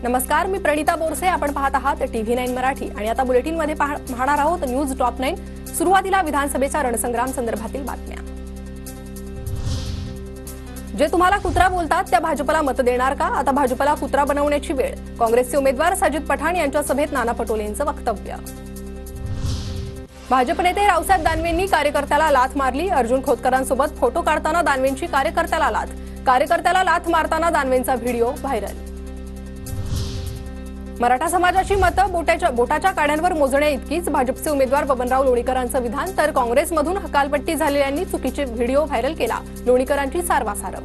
नमस्कार, मी प्रणिता बोरसे. आपण पाहत आहात TV9 मराठी आणि आता बुलेटिन मध्ये पाहणार आहोत न्यूज टॉप 9. सुरुवातीला विधानसभेच्या रणसंग्राम संदर्भातील बातम्या. जे तुम्हाला कुत्रा बोलतात त्या भाजपला मत देणार का? आता भाजपला कुत्रा बनवण्याची वेळ. काँग्रेसचे उमेदवार साजिद पठाण यांच्या सभेत नाना पटोलेंचं वक्तव्य. भाजप नेते रावसाहेब दानवेंनी कार्यकर्त्याला लाथ मारली. अर्जुन खोतकरांसोबत फोटो काढताना दानवेंची कार्यकर्त्याला लाथ. कार्यकर्त्याला लाथ मारताना दानवेंचा व्हिडिओ व्हायरल. मराठा समाजाची मतं बोटाच्या काड्यांवर मोजण्या इतकीच भाजपचे उमेदवार बबनराव लोणीकरांचं विधान. तर काँग्रेसमधून हकालपट्टी झालेल्यांनी चुकीचे व्हिडिओ व्हायरल केला. लोणीकरांची सारवासारव.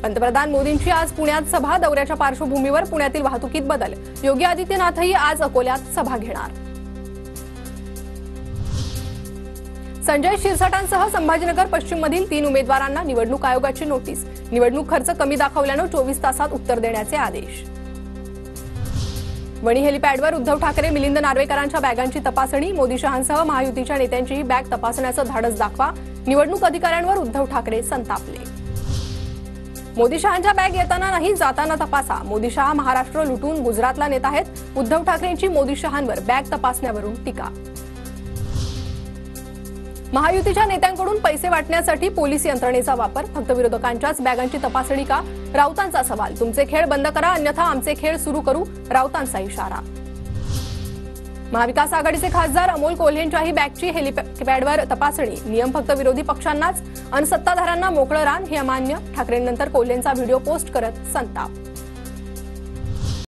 पंतप्रधान मोदींची आज पुण्यात सभा. दौऱ्याच्या पार्श्वभूमीवर पुण्यातील वाहतुकीत बदल. योगी आदित्यनाथही आज अकोल्यात सभा घेणार. संजय शिरसाटांसह संभाजीनगर पश्चिममधील 3 उमेदवारांना निवडणूक आयोगाची नोटीस. निवडणूक खर्च कमी दाखवल्यानं 24 तासात उत्तर देण्याचे आदेश. वणी हेलिपॅडवर उद्धव ठाकरे मिलिंद नार्वेकरांच्या बॅगांची तपासणी. मोदी शहांसह महायुतीच्या नेत्यांचीही बॅग तपासण्याचं धाडस दाखवा. निवडणूक अधिकाऱ्यांवर उद्धव ठाकरे संतापले. मोदी शहांच्या बॅग येताना नाही जाताना तपासा. मोदी शहा महाराष्ट्र लुटून गुजरातला नेत आहेत. उद्धव ठाकरेंची मोदी शहांवर बॅग तपासण्यावरून टीका. महायुतीच्या नेत्यांकडून पैसे वाटण्यासाठी पोलीस यंत्रणेचा वापर. फक्त विरोधकांच्याच बॅगांची तपासणी का? राऊतांचा सवाल. तुमचे खेळ बंद करा अन्यथा आमचे खेळ सुरू करू. राऊतांचा इशारा. महाविकास आघाडीचे खासदार अमोल कोल्हेंच्याही बॅगची हेलिपॅडवर तपासणी. नियम फक्त विरोधी पक्षांनाच अन सत्ताधाऱ्यांना मोकळं रान हे अमान्य. ठाकरेंनंतर कोल्हेंचा व्हिडिओ पोस्ट करत संताप.